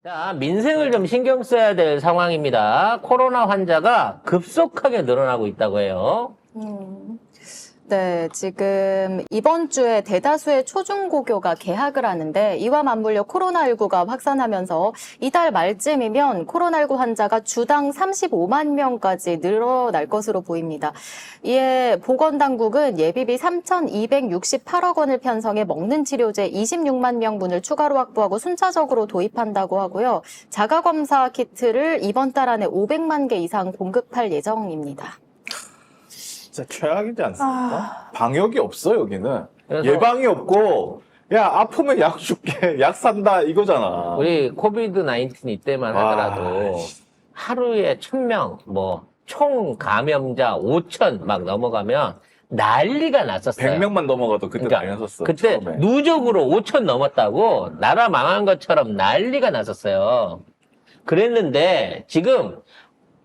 자, 민생을 좀 신경 써야 될 상황입니다. 코로나 환자가 급속하게 늘어나고 있다고 해요. 네, 지금 이번 주에 대다수의 초중고교가 개학을 하는데 이와 맞물려 코로나19가 확산하면서 이달 말쯤이면 코로나19 환자가 주당 35만 명까지 늘어날 것으로 보입니다. 이에 보건당국은 예비비 3,268억 원을 편성해 먹는 치료제 26만 명분을 추가로 확보하고 순차적으로 도입한다고 하고요. 자가검사 키트를 이번 달 안에 500만 개 이상 공급할 예정입니다. 진짜 최악이지 않습니까? 방역이 없어, 여기는. 그래서- 예방이 없고, 야, 아프면 약 줄게. 약 산다, 이거잖아. 우리 코비드 19 이때만 와, 하더라도 하루에 1,000명, 총 감염자 5천 막 넘어가면 난리가 났었어요. 100명만 넘어가도 그때 그러니까 많이 났었어. 그때 처음에. 누적으로 5천 넘었다고 나라 망한 것처럼 난리가 났었어요. 그랬는데 지금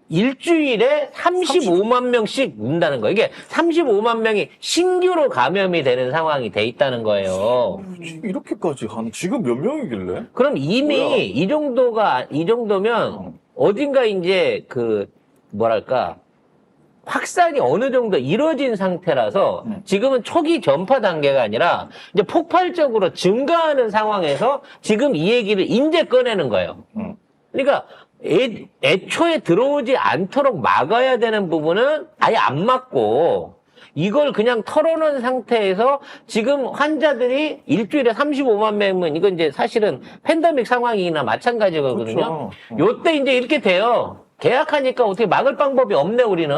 일주일에 35만 명씩 문다는 거예요. 이게 35만 명이 신규로 감염이 되는 상황이 돼 있다는 거예요. 이렇게까지 지금 몇 명이길래? 그럼 이미 뭐야? 이 정도면 어딘가 이제 뭐랄까, 확산이 어느 정도 이루어진 상태라서 지금은 초기 전파 단계가 아니라 이제 폭발적으로 증가하는 상황에서 지금 이 얘기를 이제 꺼내는 거예요. 그러니까 애초에 들어오지 않도록 막아야 되는 부분은 아예 안 막고 이걸 그냥 털어놓은 상태에서 지금 환자들이 일주일에 35만 명이면 이건 이제 사실은 팬데믹 상황이나 마찬가지거든요. 그렇죠. 요때 이제 이렇게 돼요. 계약하니까 어떻게 막을 방법이 없네, 우리는.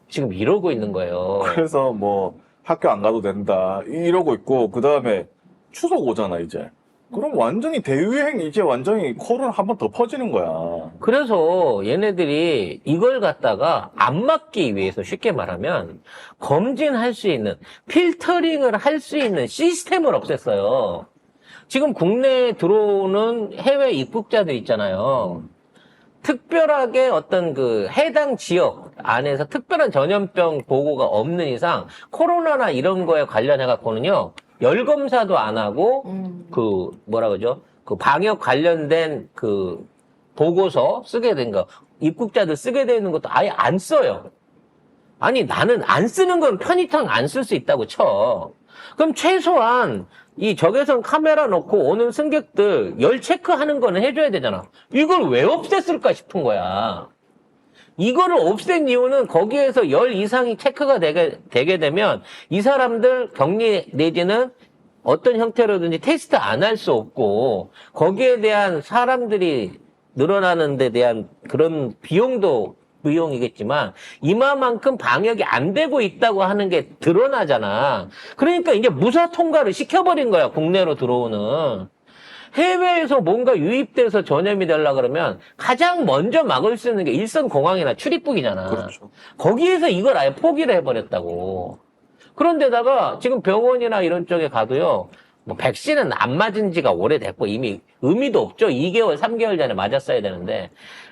지금 이러고 있는 거예요. 그래서 뭐, 학교 안 가도 된다. 이러고 있고, 그 다음에 추석 오잖아, 이제. 그럼 완전히 대유행, 이제 완전히 코로나 한 번 더 퍼지는 거야. 그래서 얘네들이 이걸 갖다가 안 막기 위해서 쉽게 말하면 검진할 수 있는, 필터링을 할 수 있는 시스템을 없앴어요. 지금 국내에 들어오는 해외 입국자들 있잖아요. 특별하게 어떤 해당 지역 안에서 특별한 전염병 보고가 없는 이상 코로나나 이런 거에 관련해 갖고는요, 열 검사도 안 하고 뭐라 그러죠? 방역 관련된 보고서 쓰게 된 거, 입국자들 쓰게 되는 것도 아예 안 써요. 아니, 나는 안 쓰는 건 편의상 안 쓸 수 있다고 쳐. 그럼 최소한 이 적외선 카메라 놓고 오는 승객들 열 체크하는 거는 해줘야 되잖아. 이걸 왜 없앴을까 싶은 거야. 이거를 없앤 이유는 거기에서 열 이상이 체크가 되게 되면 이 사람들 격리 내지는 어떤 형태로든지 테스트 안 할 수 없고 거기에 대한 사람들이 늘어나는 데 대한 그런 비용이겠지만 이마만큼 방역이 안 되고 있다고 하는 게 드러나잖아. 그러니까 이제 무사 통과를 시켜버린 거야, 국내로 들어오는. 해외에서 뭔가 유입돼서 전염이 되려 그러면 가장 먼저 막을 수 있는 게 일선공항이나 출입국이잖아. 그렇죠. 거기에서 이걸 아예 포기를 해버렸다고. 그런데다가 지금 병원이나 이런 쪽에 가도요, 백신은 안 맞은 지가 오래됐고 이미 의미도 없죠. 2개월, 3개월 전에 맞았어야 되는데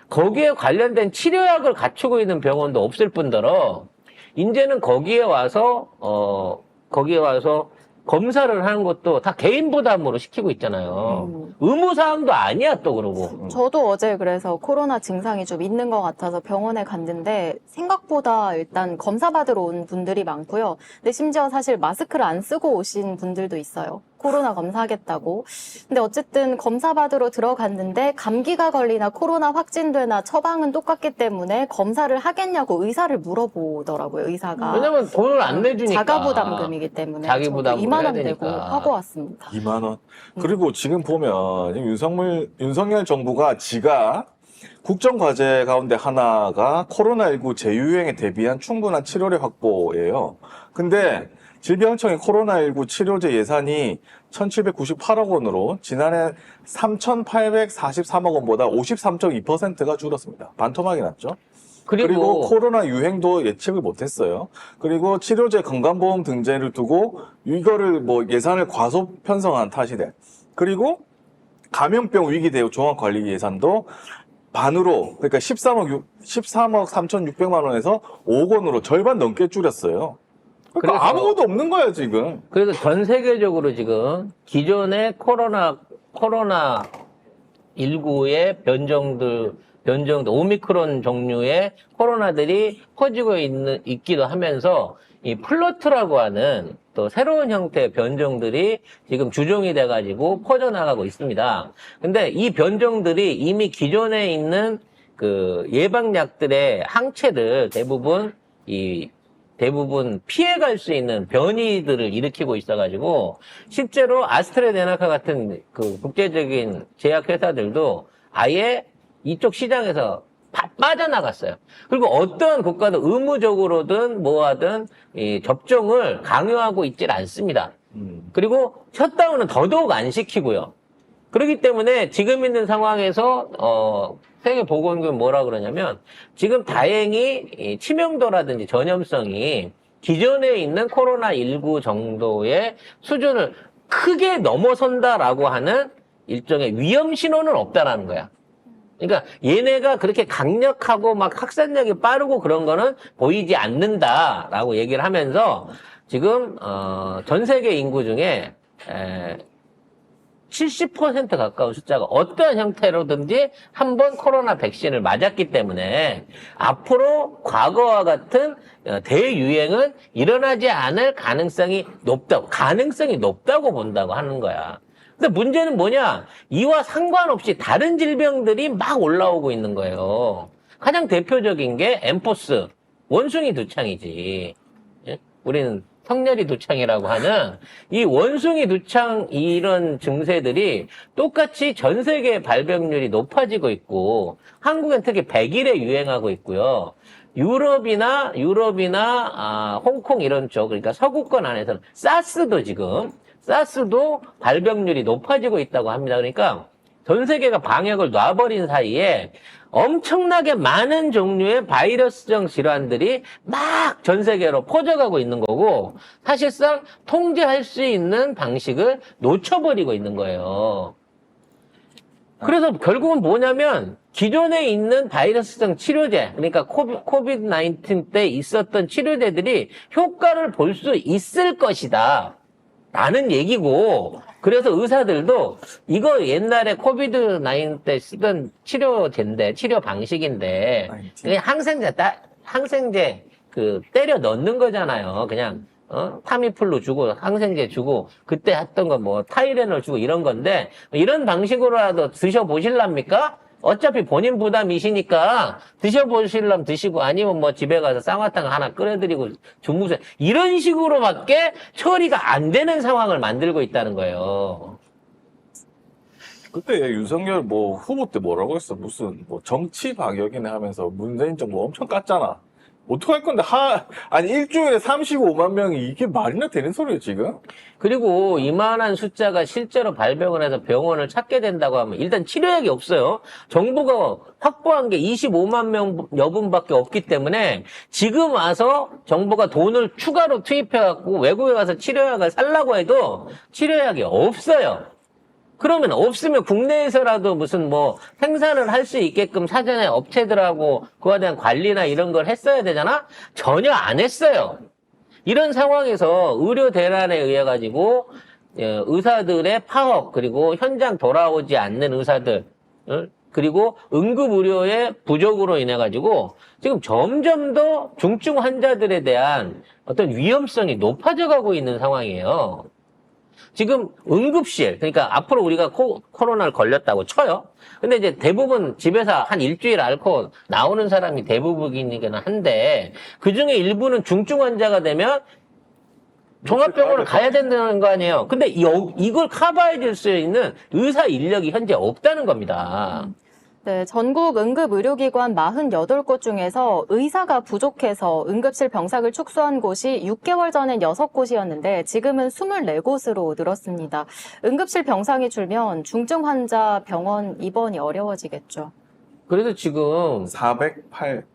거기에 관련된 치료약을 갖추고 있는 병원도 없을 뿐더러 이제는 거기에 와서 검사를 하는 것도 다 개인 부담으로 시키고 있잖아요. 의무사항도 아니야, 또 그러고. 저도 어제 그래서 코로나 증상이 좀 있는 것 같아서 병원에 갔는데 생각보다 일단 검사 받으러 온 분들이 많고요. 근데 심지어 사실 마스크를 안 쓰고 오신 분들도 있어요. 코로나 검사하겠다고. 근데 어쨌든 검사 받으러 들어갔는데 감기가 걸리나 코로나 확진되나 처방은 똑같기 때문에 검사를 하겠냐고 의사를 물어보더라고요, 의사가. 왜냐면 돈을 안 내주니까. 자가부담금이기 때문에. 자기 저도 부담으로 2만 해야 원 내고 되니까. 하고 왔습니다. 2만 원. 그리고 지금 보면 윤석열 정부가 지가 국정과제 가운데 하나가 코로나19 재유행에 대비한 충분한 치료薬확보예요. 근데 질병청의 코로나19 치료제 예산이 1,798억 원으로 지난해 3,843억 원보다 53.2%가 줄었습니다. 반토막이 났죠. 그리고 코로나 유행도 예측을 못했어요. 그리고 치료제 건강보험 등재를 두고 이거를 예산을 과소 편성한 탓이 돼. 그리고 감염병 위기 대응 종합관리 예산도 반으로, 그러니까 13억 3,600만 원에서 5억 원으로 절반 넘게 줄였어요. 그러니까 그래서- 아무것도 없는 거야, 지금. 그래서 전 세계적으로 지금 기존의 코로나 19의 오미크론 종류의 코로나들이 퍼지고 있기도 하면서 이 플러트라고 하는 또 새로운 형태의 변종들이 지금 주종이 돼가지고 퍼져나가고 있습니다. 근데 이 변종들이 이미 기존에 있는 그 예방약들의 항체를 대부분 피해갈 수 있는 변이들을 일으키고 있어가지고 실제로 아스트라제네카 같은 그 국제적인 제약회사들도 아예 이쪽 시장에서 빠져나갔어요. 그리고 어떠한 국가도 의무적으로든 뭐하든 이 접종을 강요하고 있질 않습니다. 그리고 셧다운은 더더욱 안 시키고요. 그렇기 때문에 지금 있는 상황에서 세계보건기구는 뭐라 그러냐면 지금 다행히 이 치명도라든지 전염성이 기존에 있는 코로나19 정도의 수준을 크게 넘어선다라고 하는 일종의 위험 신호는 없다라는 거야. 그러니까 얘네가 그렇게 강력하고 막 확산력이 빠르고 그런 거는 보이지 않는다라고 얘기를 하면서 지금 전 세계 인구 중에 70% 가까운 숫자가 어떠한 형태로든지 한번 코로나 백신을 맞았기 때문에 앞으로 과거와 같은 대유행은 일어나지 않을 가능성이 높다고 본다고 하는 거야. 근데 문제는 뭐냐? 이와 상관없이 다른 질병들이 막 올라오고 있는 거예요. 가장 대표적인 게 엠포스, 원숭이 두창이지. 예? 우리는 성녀리 두창이라고 하는 이 원숭이 두창 이런 증세들이 똑같이 전 세계 발병률이 높아지고 있고 한국엔 특히 100일에 유행하고 있고요. 유럽이나 홍콩 이런 쪽, 그러니까 서구권 안에서는 사스도 발병률이 높아지고 있다고 합니다. 그러니까 전 세계가 방역을 놔버린 사이에 엄청나게 많은 종류의 바이러스성 질환들이 막 전 세계로 퍼져가고 있는 거고 사실상 통제할 수 있는 방식을 놓쳐버리고 있는 거예요. 그래서 결국은 뭐냐면 기존에 있는 바이러스성 치료제, 그러니까 코비드-19 때 있었던 치료제들이 효과를 볼 수 있을 것이다 라는 얘기고, 그래서 의사들도 이거 옛날에 코비드-19 때 쓰던 치료제인데, 치료 방식인데 그냥 항생제 때려 넣는 거잖아요. 그냥 타미플루 주고 항생제 주고 그때 했던 거 뭐 타이레놀 주고 이런 건데, 이런 방식으로라도 드셔보실랍니까? 어차피 본인 부담이시니까 드셔보실라면 드시고, 아니면 뭐 집에 가서 쌍화탕 하나 끓여드리고 주무세요. 이런 식으로밖에 처리가 안 되는 상황을 만들고 있다는 거예요. 그때 윤석열 뭐 후보 때 뭐라고 했어? 무슨 뭐 정치 방역이네 하면서 문재인 정부 엄청 깠잖아. 어떡할 건데 아니 일주일에 35만 명이 이게 말이나 되는 소리예요 지금? 그리고 이만한 숫자가 실제로 발병을 해서 병원을 찾게 된다고 하면 일단 치료약이 없어요. 정부가 확보한 게 25만 여분밖에 없기 때문에 지금 와서 정부가 돈을 추가로 투입해갖고 외국에 가서 치료약을 살라고 해도 치료약이 없어요. 그러면 없으면 국내에서라도 무슨 뭐 생산을 할 수 있게끔 사전에 업체들하고 그거에 대한 관리나 이런 걸 했어야 되잖아? 전혀 안 했어요. 이런 상황에서 의료 대란에 의해 가지고 의사들의 파업, 그리고 현장 돌아오지 않는 의사들, 그리고 응급 의료의 부족으로 인해 가지고 지금 점점 더 중증 환자들에 대한 어떤 위험성이 높아져 가고 있는 상황이에요. 지금 응급실, 그러니까 앞으로 우리가 코로나를 걸렸다고 쳐요. 근데 이제 대부분 집에서 한 일주일 앓고 나오는 사람이 대부분이긴 한데, 그 중에 일부는 중증 환자가 되면 종합병원을 가야 된다는 거 아니에요. 근데 이걸 커버해 줄 수 있는 의사 인력이 현재 없다는 겁니다. 네, 전국 응급의료기관 48곳 중에서 의사가 부족해서 응급실 병상을 축소한 곳이 6개월 전엔 6곳이었는데 지금은 24곳으로 늘었습니다. 응급실 병상이 줄면 중증 환자 병원 입원이 어려워지겠죠. 그래서 지금 408.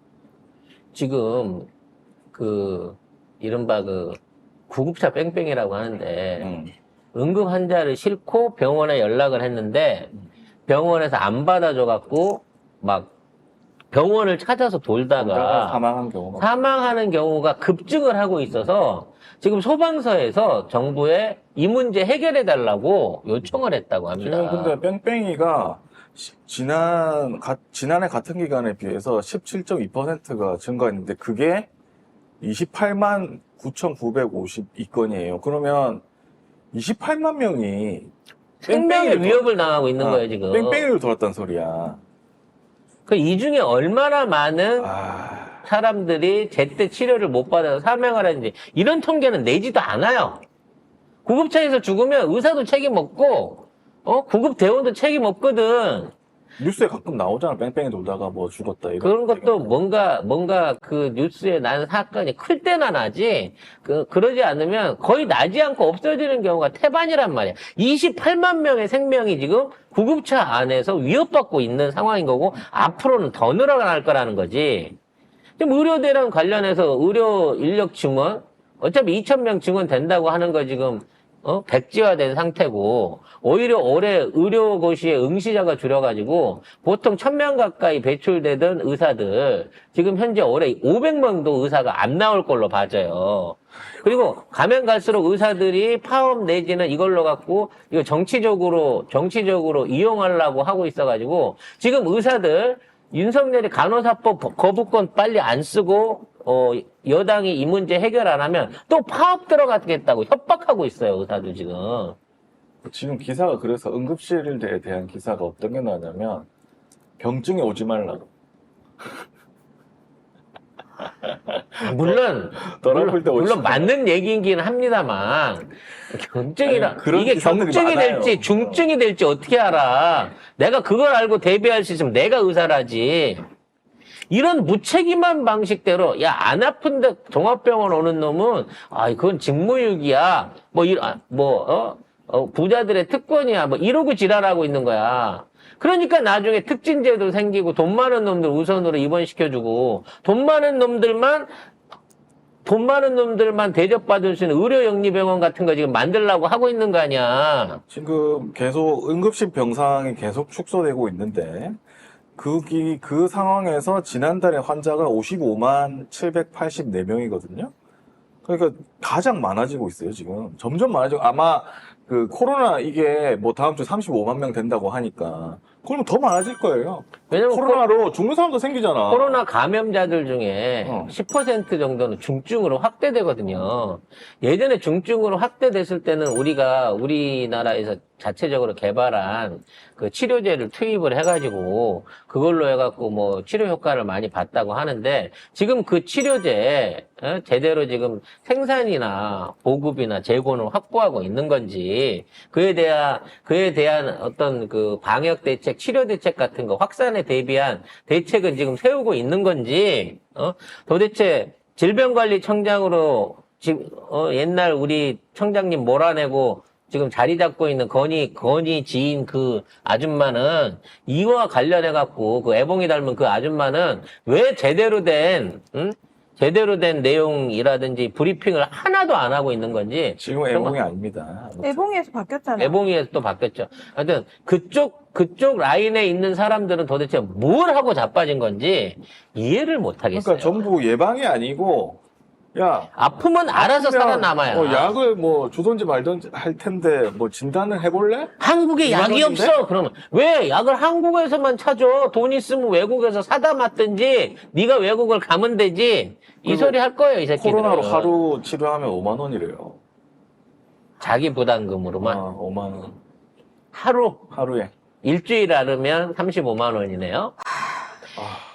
지금 이른바 구급차 뺑뺑이라고 하는데 응급 환자를 싣고 병원에 연락을 했는데 병원에서 안 받아줘갖고 막 병원을 찾아서 돌다가 사망하는 경우가 급증을 하고 있어서 지금 소방서에서 정부에 이 문제 해결해달라고 요청을 했다고 합니다. 지금 근데 뺑뺑이가 지난해 같은 기간에 비해서 17.2%가 증가했는데 그게 28만 9,952건이에요. 그러면 28만 명이 생명의 뺑뺑이를 위협을 당하고 있는 거예요, 지금. 뺑뺑이를 돌았단 소리야. 이 중에 얼마나 많은 아, 사람들이 제때 치료를 못 받아서 사망을 하는지 이런 통계는 내지도 않아요. 구급차에서 죽으면 의사도 책임 없고 구급 대원도 책임 없거든. 뉴스에 가끔 나오잖아. 뺑뺑이 돌다가 뭐 죽었다. 이런 그런 것도 얘기가. 뭔가 그 뉴스에 나는 사건이 클 때나 나지, 그러지 않으면 거의 나지 않고 없어지는 경우가 태반이란 말이야. 28만 명의 생명이 지금 구급차 안에서 위협받고 있는 상황인 거고, 앞으로는 더 늘어날 거라는 거지. 지금 의료대랑 관련해서 의료 인력 증원, 어차피 2,000명 증원 된다고 하는 거 지금, 백지화된 상태고, 오히려 올해 의료고시에 응시자가 줄여가지고, 보통 1,000명 가까이 배출되던 의사들, 지금 현재 올해 500명도 의사가 안 나올 걸로 봐져요. 그리고 가면 갈수록 의사들이 파업 내지는 이걸로 갖고, 이거 정치적으로 이용하려고 하고 있어가지고, 지금 의사들, 윤석열이 간호사법 거부권 빨리 안 쓰고, 여당이 이 문제 해결 안 하면 또 파업 들어가겠다고 협박하고 있어요, 의사들 지금. 지금 기사가 그래서 응급실에 대한 기사가 어떤 게 나냐면 병증에 오지 말라고. 물론 맞는 얘기이긴 합니다만, 경증이라, 그런 이게 기사들이 경증이 많아요. 될지 중증이 될지 어떻게 알아? 내가 그걸 알고 대비할 수 있으면 내가 의사라지. 이런 무책임한 방식대로, 야, 안 아픈데 종합병원 오는 놈은, 그건 직무유기야. 부자들의 특권이야. 이러고 지랄하고 있는 거야. 그러니까 나중에 특진제도 생기고 돈 많은 놈들 우선으로 입원시켜주고 돈 많은 놈들만 대접받을 수 있는 의료영리병원 같은 거 지금 만들려고 하고 있는 거 아니야. 지금 계속 응급실 병상이 계속 축소되고 있는데 그 상황에서 지난달에 환자가 55만 784명이거든요. 그러니까 가장 많아지고 있어요, 지금. 점점 많아지고 아마 그 코로나 이게 뭐 다음 주 35만 명 된다고 하니까 그러면 더 많아질 거예요. 왜냐면 코로나로 죽는 사람도 생기잖아. 코로나 감염자들 중에 10% 정도는 중증으로 확대되거든요. 예전에 중증으로 확대됐을 때는 우리나라에서 자체적으로 개발한 그 치료제를 투입을 해가지고 그걸로 해갖고 뭐 치료 효과를 많이 봤다고 하는데 지금 그 치료제 제대로 지금 생산이나 보급이나 재고는 확보하고 있는 건지 그에 대한 어떤 그 방역 대책, 치료 대책 같은 거 확산에 대비한 대책은 지금 세우고 있는 건지 도대체 질병관리청장으로 지금 옛날 우리 청장님 몰아내고 지금 자리 잡고 있는 건희 지인 그 아줌마는 이와 관련해갖고 그 애봉이 닮은 그 아줌마는 왜 제대로 된 내용이라든지 브리핑을 하나도 안 하고 있는 건지. 지금 애봉이 아닙니다. 애봉이에서 바뀌었잖아요. 애봉이에서 또 바뀌었죠. 하여튼 그쪽 라인에 있는 사람들은 도대체 뭘 하고 자빠진 건지 이해를 못 하겠어요. 그러니까 전부 예방이 아니고 야 아프면 알아서 살아남아요. 약을 뭐 주든지 말든지 할 텐데 뭐 진단을 해볼래? 한국에 약이 이만원인데? 없어. 그러면 왜 약을 한국에서만 찾아? 돈 있으면 외국에서 사다 맞든지 네가 외국을 가면 되지. 이 그리고 소리 할 거예요, 이 새끼들. 코로나로 하루 치료하면 5만 원이래요. 자기 부담금으로만 5만 원 하루 하루에. 일주일 하루면 35만 원이네요. 아.